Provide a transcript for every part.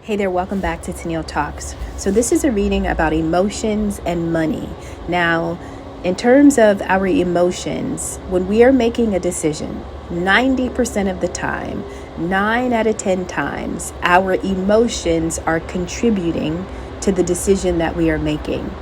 Hey there, welcome back to Tennille Talks. So this is a reading about emotions and money. Now, in terms of our emotions, when we are making a decision, 90% of the time, 9 out of 10 times, our emotions are contributing to the decision that we are making.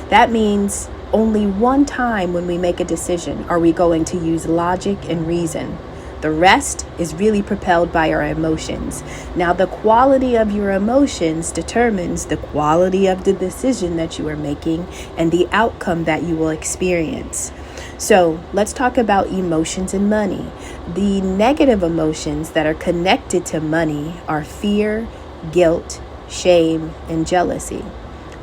That means only one time when we make a decision are we going to use logic and reason. The rest is really propelled by our emotions. Now, the quality of your emotions determines the quality of the decision that you are making and the outcome that you will experience. So let's talk about emotions and money. The negative emotions that are connected to money are fear, guilt, shame, and jealousy.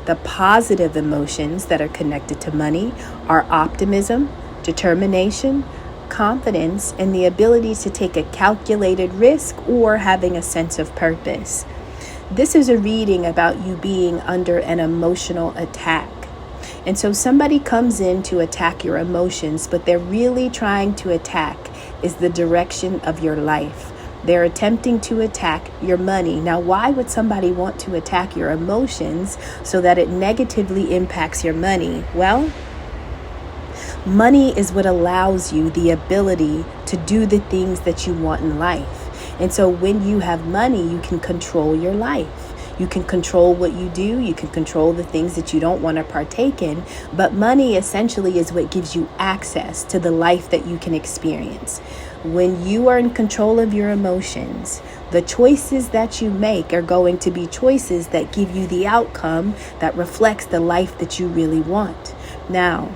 The positive emotions that are connected to money are optimism, determination, confidence, and the ability to take a calculated risk or having a sense of purpose. This is a reading about you being under an emotional attack. And so somebody comes in to attack your emotions, but they're really trying to attack is the direction of your life. They're attempting to attack your money. Now, why would somebody want to attack your emotions so that it negatively impacts your money? Well, money is what allows you the ability to do the things that you want in life. And so when you have money, you can control your life. You can control what you do. You can control the things that you don't want to partake in. But money essentially is what gives you access to the life that you can experience. When you are in control of your emotions, the choices that you make are going to be choices that give you the outcome that reflects the life that you really want. Now,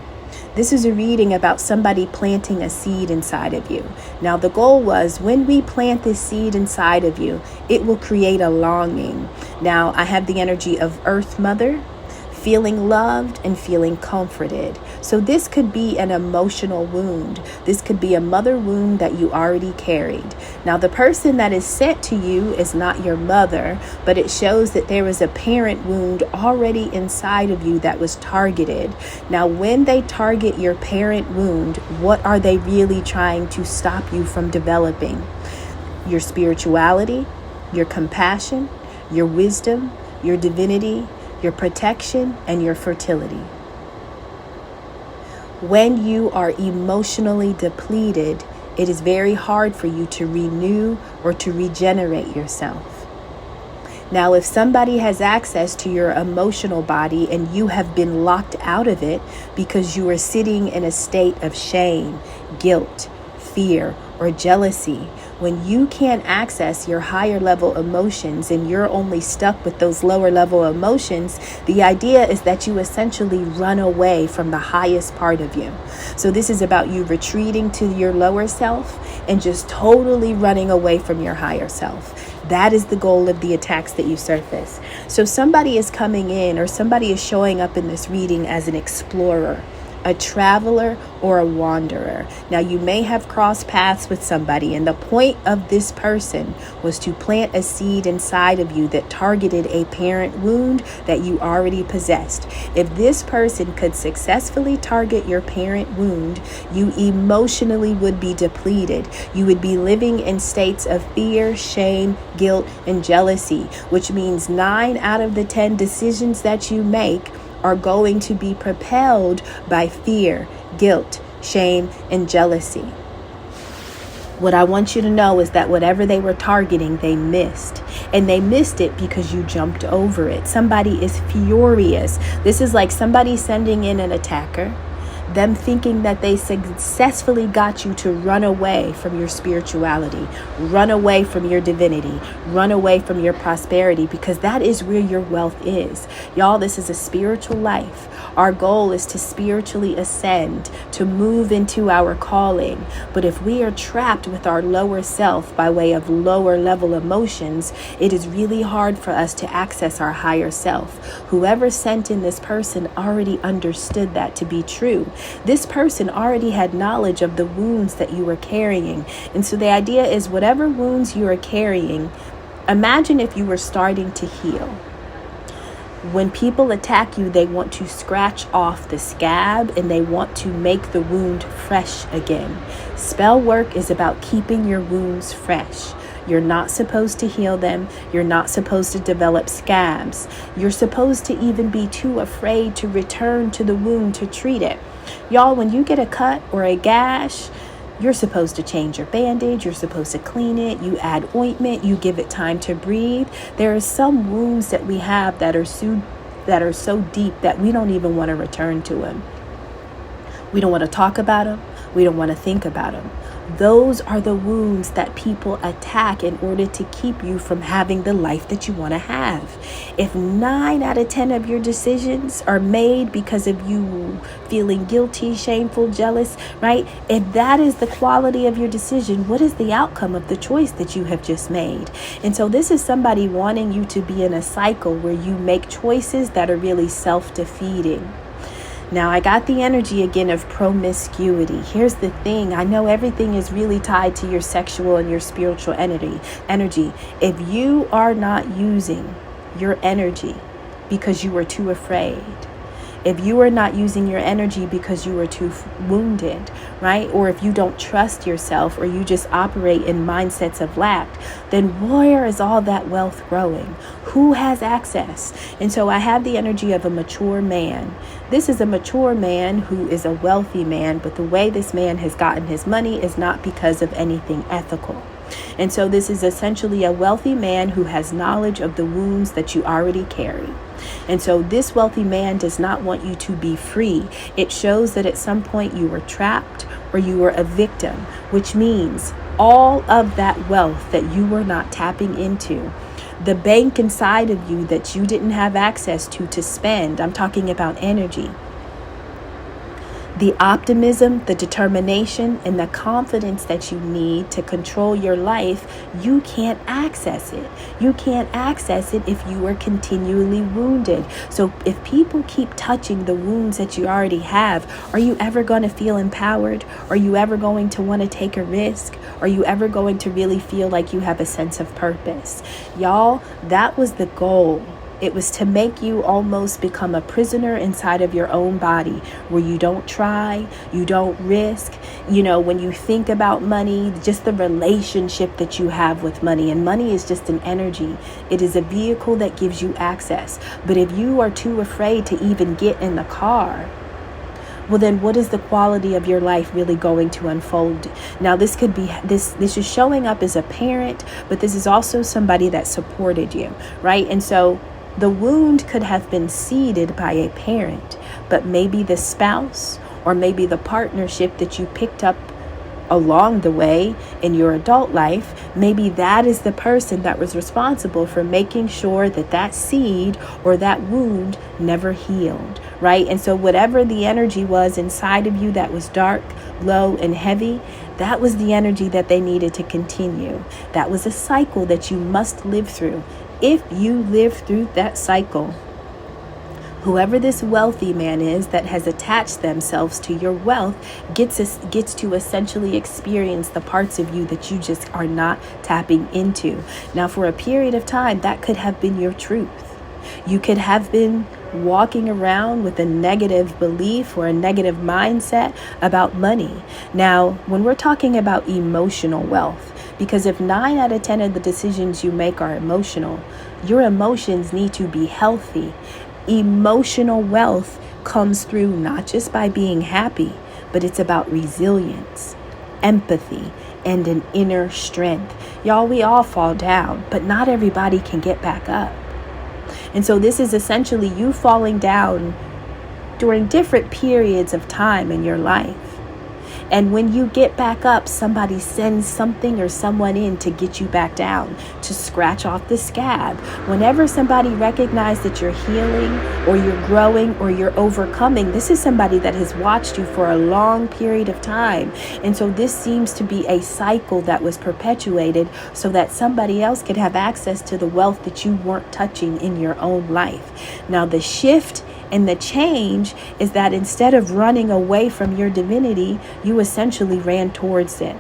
this is a reading about somebody planting a seed inside of you. Now, the goal was when we plant this seed inside of you, it will create a longing. Now, I have the energy of Earth Mother, feeling loved and feeling comforted. So this could be an emotional wound. This could be a mother wound that you already carried. Now, the person that is sent to you is not your mother, but it shows that there was a parent wound already inside of you that was targeted. Now, when they target your parent wound, what are they really trying to stop you from developing? Your spirituality, your compassion, your wisdom, your divinity, your protection, and your fertility. When you are emotionally depleted, it is very hard for you to renew or to regenerate yourself. Now, if somebody has access to your emotional body and you have been locked out of it because you are sitting in a state of shame, guilt, fear, or jealousy, when you can't access your higher level emotions and you're only stuck with those lower level emotions, the idea is that you essentially run away from the highest part of you. So this is about you retreating to your lower self and just totally running away from your higher self. That is the goal of the attacks that you surface. So somebody is coming in or somebody is showing up in this reading as an explorer, a traveler, or a wanderer. Now, you may have crossed paths with somebody, and the point of this person was to plant a seed inside of you that targeted a parent wound that you already possessed. If this person could successfully target your parent wound, you emotionally would be depleted. You would be living in states of fear, shame, guilt, and jealousy, which means 9 out of the 10 decisions that you make are going to be propelled by fear, guilt, shame, and jealousy. What I want you to know is that whatever they were targeting, they missed. And they missed it because you jumped over it. Somebody is furious. This is like somebody sending in an attacker, them thinking that they successfully got you to run away from your spirituality, run away from your divinity, run away from your prosperity, because that is where your wealth is. Y'all, this is a spiritual life. Our goal is to spiritually ascend, to move into our calling. But if we are trapped with our lower self by way of lower level emotions, it is really hard for us to access our higher self. Whoever sent in this person already understood that to be true. This person already had knowledge of the wounds that you were carrying. And so the idea is whatever wounds you are carrying, imagine if you were starting to heal. When people attack you, they want to scratch off the scab and they want to make the wound fresh again. Spell work is about keeping your wounds fresh. You're not supposed to heal them. You're not supposed to develop scabs. You're supposed to even be too afraid to return to the wound to treat it. Y'all, when you get a cut or a gash, you're supposed to change your bandage. You're supposed to clean it. You add ointment. You give it time to breathe. There are some wounds that we have that are so deep that we don't even want to return to them. We don't want to talk about them. We don't want to think about them. Those are the wounds that people attack in order to keep you from having the life that you want to have. If 9 out of 10 of your decisions are made because of you feeling guilty, shameful, jealous, right? If that is the quality of your decision, what is the outcome of the choice that you have just made? And so this is somebody wanting you to be in a cycle where you make choices that are really self-defeating. Now, I got the energy again of promiscuity. Here's the thing. I know everything is really tied to your sexual and your spiritual energy. If you are not using your energy because you were too afraid, if you are not using your energy because you were too wounded, right? Or if you don't trust yourself or you just operate in mindsets of lack, then where is all that wealth growing? Who has access? And so I have the energy of a mature man. This is a mature man who is a wealthy man, but the way this man has gotten his money is not because of anything ethical. And so this is essentially a wealthy man who has knowledge of the wounds that you already carry. And so this wealthy man does not want you to be free. It shows that at some point you were trapped or you were a victim, which means all of that wealth that you were not tapping into, the bank inside of you that you didn't have access to spend, I'm talking about energy, the optimism, the determination, and the confidence that you need to control your life, you can't access it. You can't access it if you are continually wounded. So if people keep touching the wounds that you already have, are you ever going to feel empowered? Are you ever going to want to take a risk? Are you ever going to really feel like you have a sense of purpose? Y'all, that was the goal. It was to make you almost become a prisoner inside of your own body, where you don't try, you don't risk. You know, when you think about money, just the relationship that you have with money, and money is just an energy. It is a vehicle that gives you access. But if you are too afraid to even get in the car, well, then what is the quality of your life really going to unfold? Now, this could be, this is showing up as a parent, but this is also somebody that supported you, right? And so the wound could have been seeded by a parent, but maybe the spouse or maybe the partnership that you picked up along the way in your adult life, maybe that is the person that was responsible for making sure that that seed or that wound never healed, right? And so whatever the energy was inside of you that was dark, low, and heavy, that was the energy that they needed to continue. That was a cycle that you must live through. If you live through that cycle, whoever this wealthy man is that has attached themselves to your wealth gets to essentially experience the parts of you that you just are not tapping into. Now, for a period of time, that could have been your truth. You could have been walking around with a negative belief or a negative mindset about money. Now, when we're talking about emotional wealth, because if 9 out of 10 of the decisions you make are emotional, your emotions need to be healthy. Emotional wealth comes through not just by being happy, but it's about resilience, empathy, and an inner strength. Y'all, we all fall down, but not everybody can get back up. And so this is essentially you falling down during different periods of time in your life. And when you get back up, somebody sends something or someone in to get you back down, to scratch off the scab. Whenever somebody recognizes that you're healing or you're growing or you're overcoming, this is somebody that has watched you for a long period of time. And so this seems to be a cycle that was perpetuated so that somebody else could have access to the wealth that you weren't touching in your own life. Now, the shift and the change is that instead of running away from your divinity, you essentially ran towards it.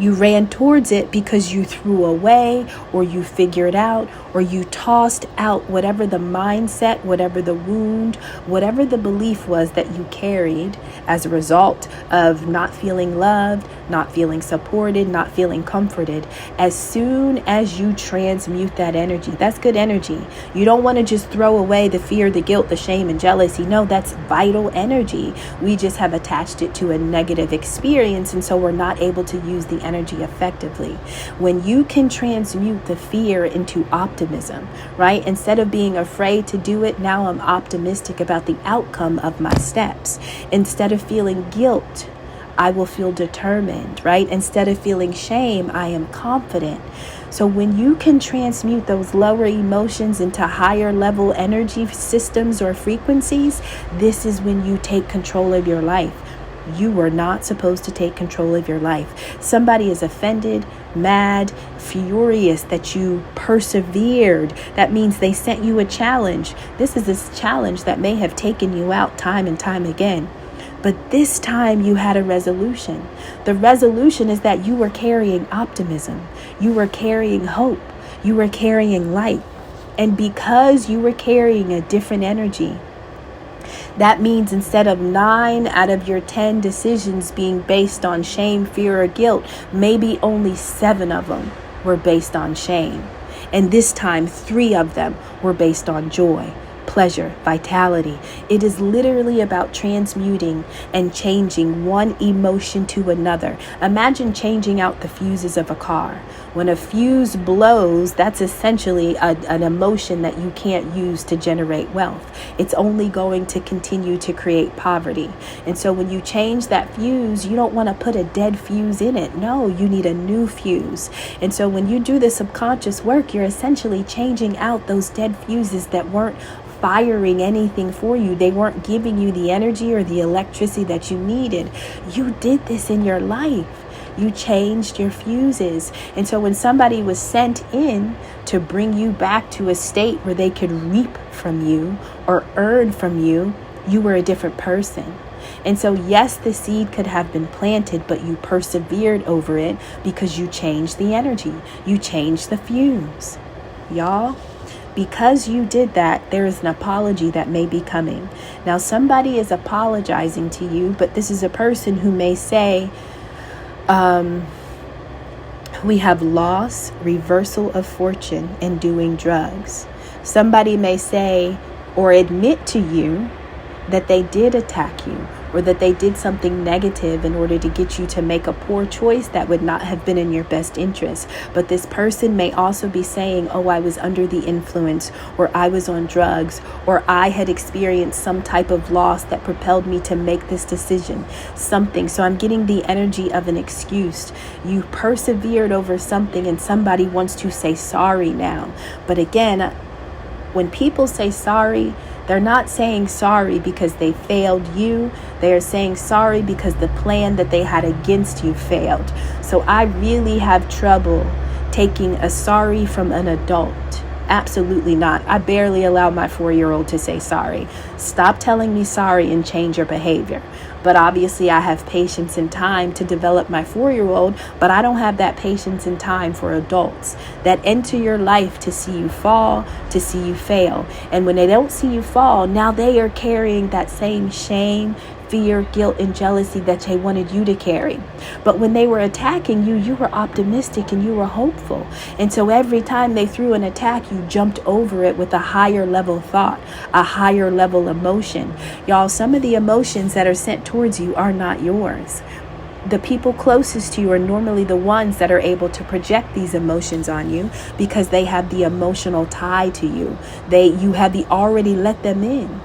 You ran towards it because you threw away, or you figured out, or you tossed out whatever the mindset, whatever the wound, whatever the belief was that you carried as a result of not feeling loved, not feeling supported, not feeling comforted. As soon as you transmute that energy, that's good energy. You don't want to just throw away the fear, the guilt, the shame, and jealousy. No, that's vital energy. We just have attached it to a negative experience, and so we're not able to use the energy effectively. When you can transmute the fear into optimism, right? Instead of being afraid to do it, now I'm optimistic about the outcome of my steps. Instead of feeling guilt, I will feel determined, right? Instead of feeling shame, I am confident. So when you can transmute those lower emotions into higher level energy systems or frequencies, this is when you take control of your life. You were not supposed to take control of your life. Somebody is offended, mad, furious that you persevered. That means they sent you a challenge. This is a challenge that may have taken you out time and time again. But this time you had a resolution. The resolution is that you were carrying optimism. You were carrying hope. You were carrying light. And because you were carrying a different energy, that means instead of 9 out of your 10 decisions being based on shame, fear, or guilt, maybe only 7 of them were based on shame. And this time, 3 of them were based on joy, pleasure, vitality. It is literally about transmuting and changing one emotion to another. Imagine changing out the fuses of a car. When a fuse blows, that's essentially an emotion that you can't use to generate wealth. It's only going to continue to create poverty. And so when you change that fuse, you don't want to put a dead fuse in it. No, you need a new fuse. And so when you do the subconscious work, you're essentially changing out those dead fuses that weren't firing anything for you. They weren't giving you the energy or the electricity that you needed. You did this in your life. You changed your fuses. And so when somebody was sent in to bring you back to a state where they could reap from you or earn from you, you were a different person. And so yes, the seed could have been planted, but you persevered over it because you changed the energy. You changed the fuse. Y'all, because you did that, there is an apology that may be coming. Now, somebody is apologizing to you, but this is a person who may say, we have loss, reversal of fortune, and doing drugs. Somebody may say or admit to you that they did attack you, or that they did something negative in order to get you to make a poor choice that would not have been in your best interest. But this person may also be saying, oh, I was under the influence, or I was on drugs, or I had experienced some type of loss that propelled me to make this decision, something. So I'm getting the energy of an excuse. You persevered over something and somebody wants to say sorry now. But again, when people say sorry, they're not saying sorry because they failed you. They are saying sorry because the plan that they had against you failed. So I really have trouble taking a sorry from an adult. Absolutely not. I barely allow my 4-year-old to say sorry. Stop telling me sorry and change your behavior. But obviously I have patience and time to develop my 4-year-old, but I don't have that patience and time for adults that enter your life to see you fall, to see you fail. And when they don't see you fall, now they are carrying that same shame, fear, guilt, and jealousy that they wanted you to carry. But when they were attacking you, you were optimistic and you were hopeful. And so every time they threw an attack, you jumped over it with a higher level thought, a higher level emotion. Y'all, some of the emotions that are sent towards you are not yours. The people closest to you are normally the ones that are able to project these emotions on you because they have the emotional tie to you. You have already let them in.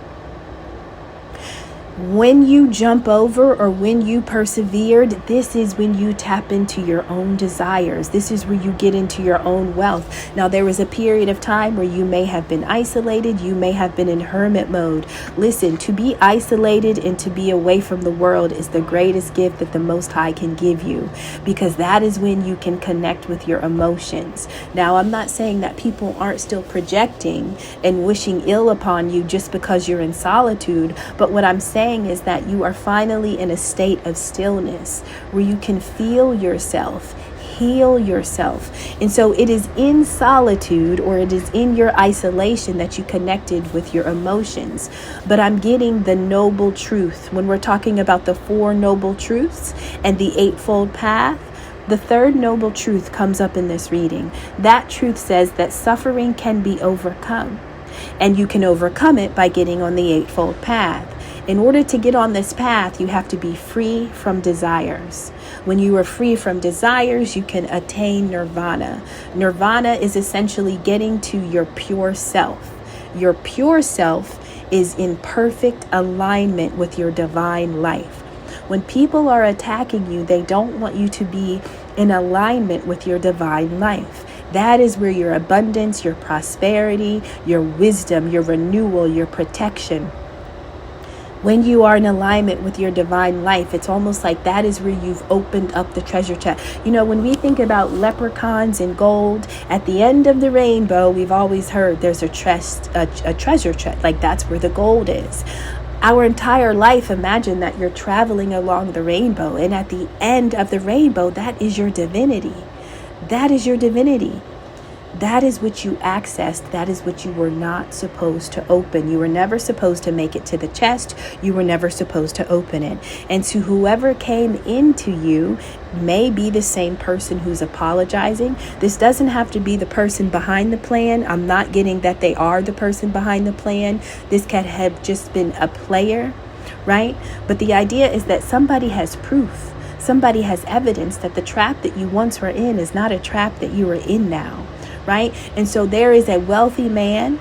When you jump over or when you persevered, this is when you tap into your own desires. This is where you get into your own wealth. Now, there was a period of time where you may have been isolated. You may have been in hermit mode. Listen, to be isolated and to be away from the world is the greatest gift that the Most High can give you, because that is when you can connect with your emotions. Now, I'm not saying that people aren't still projecting and wishing ill upon you just because you're in solitude, but what I'm saying is that you are finally in a state of stillness where you can feel yourself heal yourself. And so it is in solitude, or it is in your isolation, that you connected with your emotions. But I'm getting the noble truth. When we're talking about the 4 noble truths and the 8-fold path, the 3rd noble truth comes up in this reading. That truth says that suffering can be overcome, and you can overcome it by getting on the 8-fold path. In order to get on this path, you have to be free from desires. When you are free from desires, you can attain nirvana. Nirvana is essentially getting to your pure self. Your pure self is in perfect alignment with your divine life. When people are attacking you, they don't want you to be in alignment with your divine life. That is where your abundance, your prosperity, your wisdom, your renewal, your protection. When you are in alignment with your divine life, it's almost like that is where you've opened up the treasure chest. You know, when we think about leprechauns and gold, at the end of the rainbow, we've always heard there's a treasure chest. Like, that's where the gold is. Our entire life, imagine that you're traveling along the rainbow, and at the end of the rainbow, that is your divinity. That is your divinity. That is what you accessed. That is what you were not supposed to open. You were never supposed to make it to the chest. You were never supposed to open it. And to whoever came into you may be the same person who's apologizing. This doesn't have to be the person behind the plan. I'm not getting that they are the person behind the plan. This can have just been a player, right? But the idea is that somebody has proof. Somebody has evidence that the trap that you once were in is not a trap that you are in now. Right? And so there is a wealthy man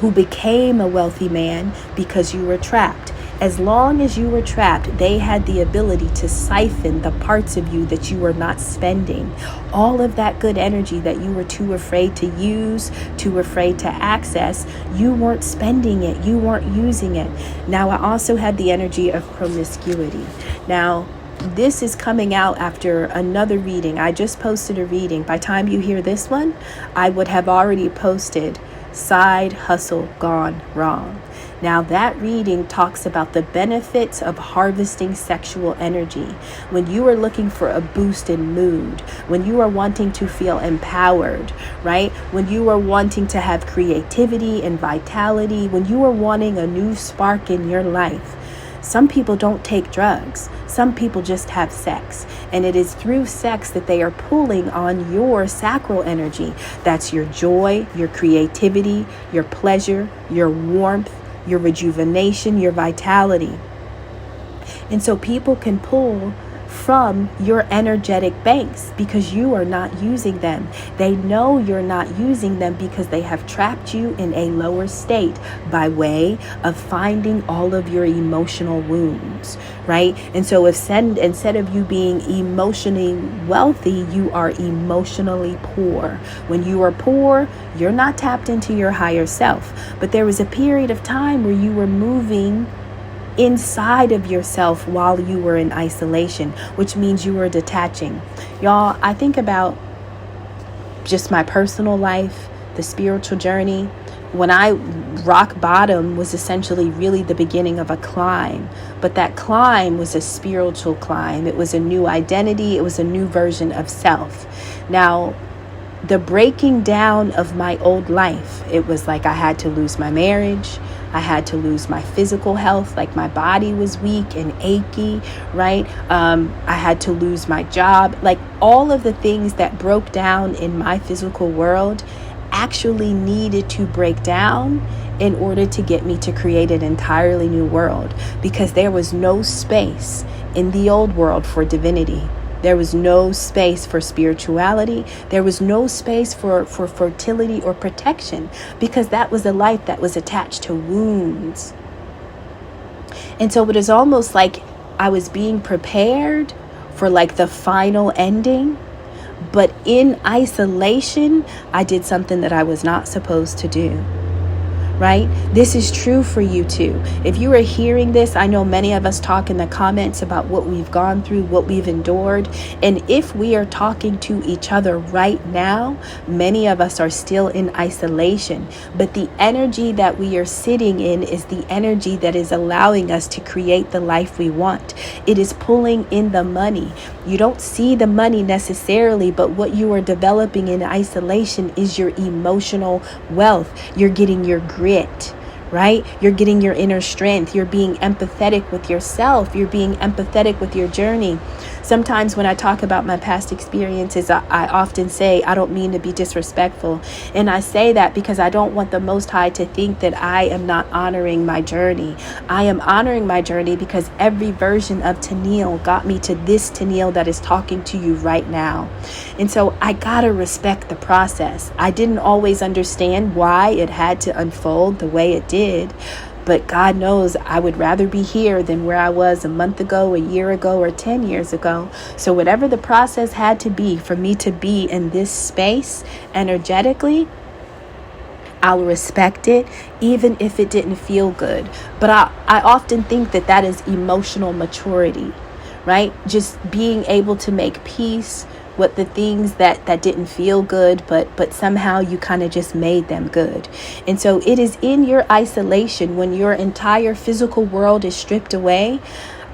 who became a wealthy man because you were trapped. As long as you were trapped, they had the ability to siphon the parts of you that you were not spending. All of that good energy that you were too afraid to use, too afraid to access, you weren't spending it. You weren't using it. Now, I also had the energy of promiscuity. Now, this is coming out after another reading. I just posted a reading. By the time you hear this one, I would have already posted Side Hustle Gone Wrong. Now, that reading talks about the benefits of harvesting sexual energy. When you are looking for a boost in mood, when you are wanting to feel empowered, right? When you are wanting to have creativity and vitality, when you are wanting a new spark in your life. Some people don't take drugs. Some people just have sex. And it is through sex that they are pulling on your sacral energy. That's your joy, your creativity, your pleasure, your warmth, your rejuvenation, your vitality. And so people can pull from your energetic banks because you are not using them. They know you're not using them because they have trapped you in a lower state by way of finding all of your emotional wounds, right? And so instead of you being emotionally wealthy, you are emotionally poor. When you are poor, you're not tapped into your higher self. But there was a period of time where you were moving inside of yourself while you were in isolation, which means you were detaching. Y'all, I think about just my personal life, the spiritual journey. When I rock bottom was essentially really the beginning of a climb, but that climb was a spiritual climb. It was a new identity. It was a new version of self. Now, the breaking down of my old life, it was like I had to lose my marriage. I had to lose my physical health, like my body was weak and achy, right? I had to lose my job. Like all of the things that broke down in my physical world actually needed to break down in order to get me to create an entirely new world, because there was no space in the old world for divinity. There was no space for spirituality. There was no space for fertility or protection, because that was a life that was attached to wounds. And so it is almost like I was being prepared for like the final ending. But in isolation, I did something that I was not supposed to do. right? This is true for you too. If you are hearing this, I know many of us talk in the comments about what we've gone through, what we've endured. And if we are talking to each other right now, many of us are still in isolation. But the energy that we are sitting in is the energy that is allowing us to create the life we want. It is pulling in the money. You don't see the money necessarily, but what you are developing in isolation is your emotional wealth. You're getting your grit, right? You're getting your inner strength. You're being empathetic with yourself. You're being empathetic with your journey. Sometimes when I talk about my past experiences, I often say, I don't mean to be disrespectful. And I say that because I don't want the Most High to think that I am not honoring my journey. I am honoring my journey because every version of Tennille got me to this Tennille that is talking to you right now. And so I gotta respect the process. I didn't always understand why it had to unfold the way it did. But God knows I would rather be here than where I was a month ago, a year ago, or 10 years ago. So whatever the process had to be for me to be in this space energetically, I'll respect it, even if it didn't feel good. But I often think that is emotional maturity, right? Just being able to make peace with the things that didn't feel good, but somehow you kind of just made them good. And so it is in your isolation when your entire physical world is stripped away.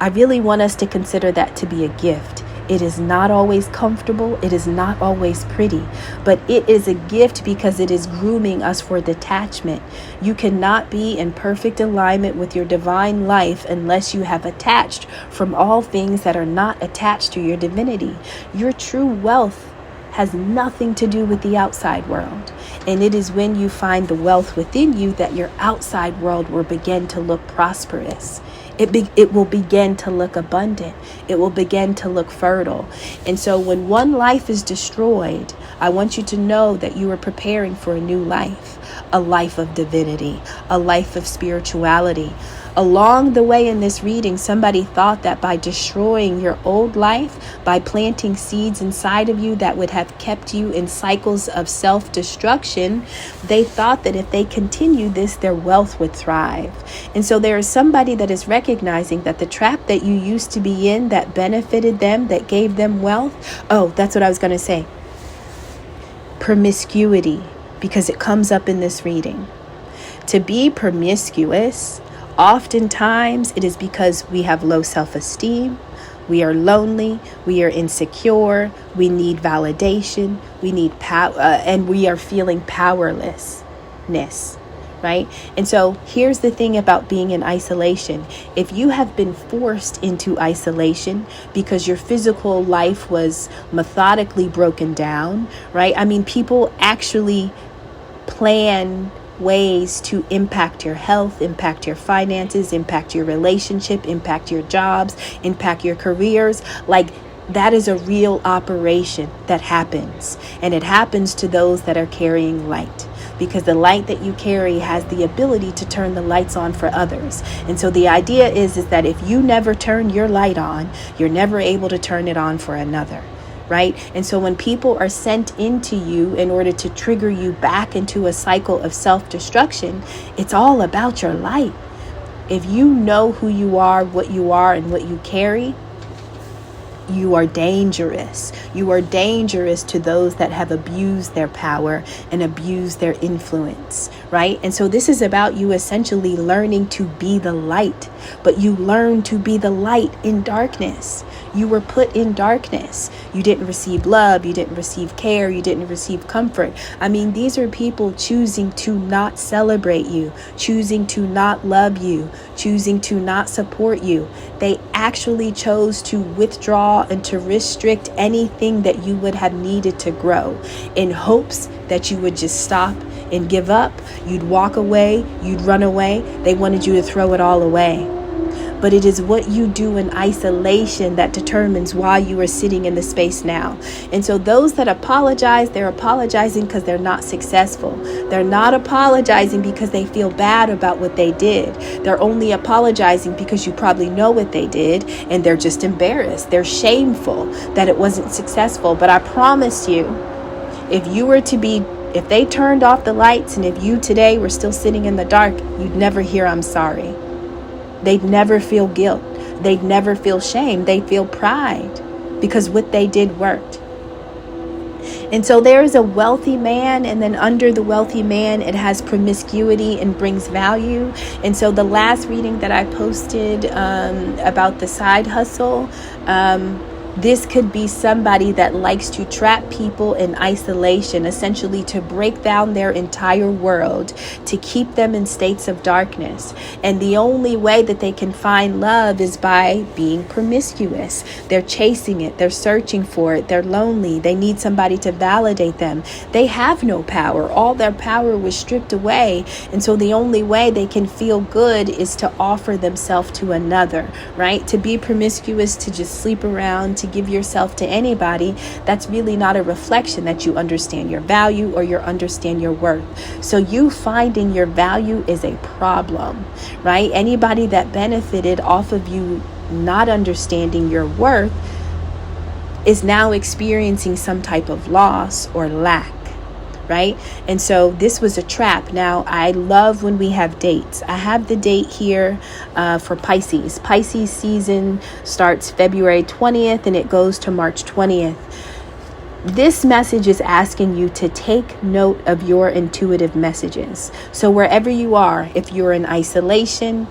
I really want us to consider that to be a gift. It is not always comfortable. It is not always pretty, but it is a gift because it is grooming us for detachment. You cannot be in perfect alignment with your divine life unless you have attached from all things that are not attached to your divinity. Your true wealth has nothing to do with the outside world. And it is when you find the wealth within you that your outside world will begin to look prosperous. It will begin to look abundant. It will begin to look fertile. And so when one life is destroyed, I want you to know that you are preparing for a new life, a life of divinity, a life of spirituality. Along the way in this reading, somebody thought that by destroying your old life, by planting seeds inside of you that would have kept you in cycles of self-destruction, they thought that if they continued this, their wealth would thrive. And so there is somebody that is recognizing that the trap that you used to be in that benefited them, that gave them wealth. Oh, that's what I was going to say. Promiscuity, because it comes up in this reading. To be promiscuous, oftentimes it is because we have low self-esteem, we are lonely, we are insecure, we need validation, we need power, and we are feeling powerlessness, right? And so here's the thing about being in isolation. If you have been forced into isolation because your physical life was methodically broken down, right? I mean, people actually plan ways to impact your health, impact your finances, impact your relationship, impact your jobs, impact your careers. Like, that is a real operation that happens. And it happens to those that are carrying light, because the light that you carry has the ability to turn the lights on for others. And so the idea is that if you never turn your light on, you're never able to turn it on for another. Right? And so when people are sent into you in order to trigger you back into a cycle of self-destruction, it's all about your light. If you know who you are, and what you carry, you are dangerous. You are dangerous to those that have abused their power and abused their influence, right? And so this is about you essentially learning to be the light, but you learn to be the light in darkness. You were put in darkness. You didn't receive love. You didn't receive care. You didn't receive comfort. I mean, these are people choosing to not celebrate you, choosing to not love you, choosing to not support you. They actually chose to withdraw and to restrict anything that you would have needed to grow, in hopes that you would just stop and give up. You'd walk away. You'd run away. They wanted you to throw it all away. But it is what you do in isolation that determines why you are sitting in the space now. And so those that apologize, they're apologizing because they're not successful. They're not apologizing because they feel bad about what they did. They're only apologizing because you probably know what they did, and they're just embarrassed. They're shameful that it wasn't successful. But I promise you, if you were to be If they turned off the lights and if you today were still sitting in the dark, you'd never hear I'm sorry. They'd never feel guilt. They'd never feel shame. They'd feel pride because what they did worked. And so there is a wealthy man, and then under the wealthy man, it has promiscuity and brings value. And so the last reading that I posted about the side hustle, this could be somebody that likes to trap people in isolation, essentially to break down their entire world, to keep them in states of darkness. And the only way that they can find love is by being promiscuous. They're chasing it. They're searching for it. They're lonely. They need somebody to validate them. They have no power. All their power was stripped away. And so the only way they can feel good is to offer themselves to another, right? To be promiscuous, to just sleep around, to give yourself to anybody, that's really not a reflection that you understand your value or you understand your worth. So you finding your value is a problem, right? Anybody that benefited off of you not understanding your worth is now experiencing some type of loss or lack. Right? And so this was a trap. Now, I love when we have dates. I have the date here for Pisces. Pisces season starts February 20th and it goes to March 20th. This message is asking you to take note of your intuitive messages. So wherever you are, if you're in isolation,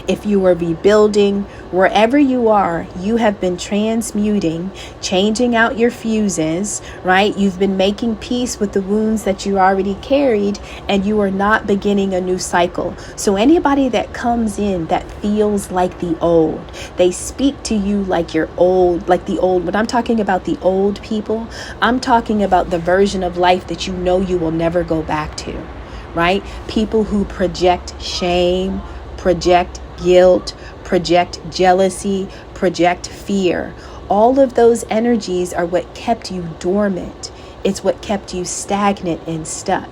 if you are rebuilding, wherever you are, you have been transmuting, changing out your fuses, right? You've been making peace with the wounds that you already carried, and you are not beginning a new cycle. So anybody that comes in that feels like the old, they speak to you like you're old, like the old. When I'm talking about the old people, I'm talking about the version of life that you know you will never go back to, right? People who project shame, project guilt, project jealousy, project fear. All of those energies are what kept you dormant. It's what kept you stagnant and stuck.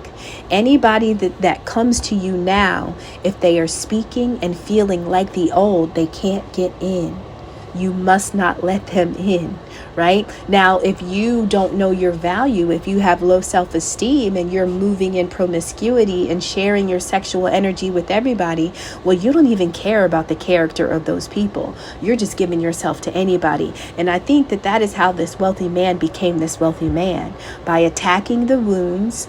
Anybody that comes to you now, if they are speaking and feeling like the old, they can't get in. You must not let them in, right? Now, if you don't know your value, if you have low self-esteem and you're moving in promiscuity and sharing your sexual energy with everybody, well, you don't even care about the character of those people. You're just giving yourself to anybody. And I think that is how this wealthy man became this wealthy man, by attacking the wounds,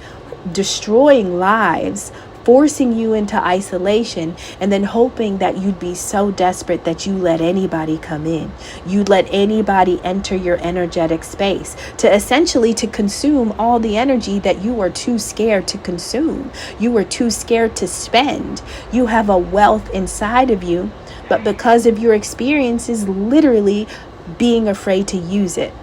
destroying lives, forcing you into isolation, and then hoping that you'd be so desperate that you let anybody come in. You'd let anybody enter your energetic space to essentially to consume all the energy that you are too scared to consume. You were too scared to spend. You have a wealth inside of you, but because of your experiences, literally being afraid to use it.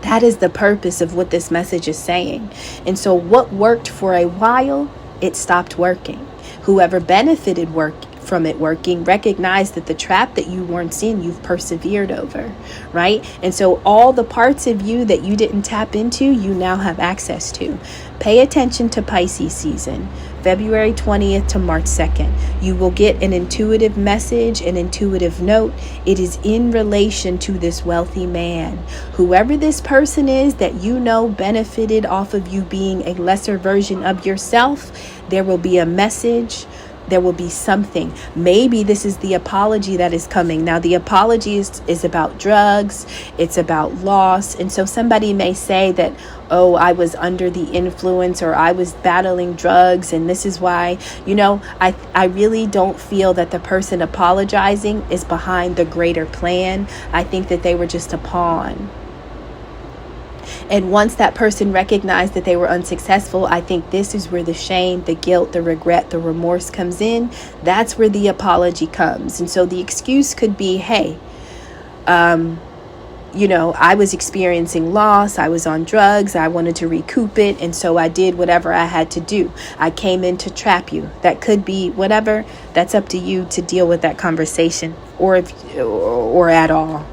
That is the purpose of what this message is saying. And so what worked for a while, it stopped working. Whoever benefited from it working recognized that the trap that you weren't in, you've persevered over, right? And so all the parts of you that you didn't tap into, you now have access to. Pay attention to Pisces season, February 20th to March 2nd. You will get an intuitive message, an intuitive note. It is in relation to this wealthy man. Whoever this person is that you know benefited off of you being a lesser version of yourself, there will be a message. There will be something. Maybe this is the apology that is coming. Now, the apology is about drugs. It's about loss. And so somebody may say that, oh, I was under the influence, or I was battling drugs, and this is why, I really don't feel that the person apologizing is behind the greater plan. I think that they were just a pawn. And once that person recognized that they were unsuccessful, I think this is where the shame, the guilt, the regret, the remorse comes in. That's where the apology comes. And so the excuse could be, hey, I was experiencing loss. I was on drugs. I wanted to recoup it. And so I did whatever I had to do. I came in to trap you. That could be whatever. That's up to you to deal with that conversation or at all.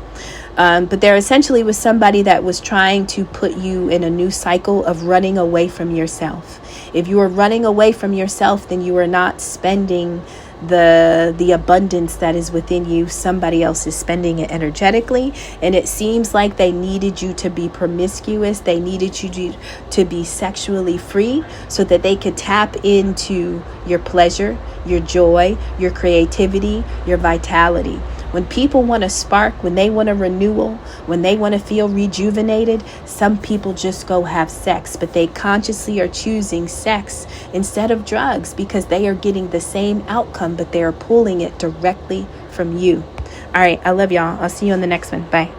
But there essentially was somebody that was trying to put you in a new cycle of running away from yourself. If you are running away from yourself, then you are not spending the abundance that is within you, somebody else is spending it energetically, and it seems like they needed you to be promiscuous. They needed you to be sexually free so that they could tap into your pleasure, your joy, your creativity, your vitality. When people want a spark, when they want a renewal, when they want to feel rejuvenated, some people just go have sex, but they consciously are choosing sex instead of drugs because they are getting the same outcome, but they are pulling it directly from you. All right, I love y'all. I'll see you on the next one. Bye.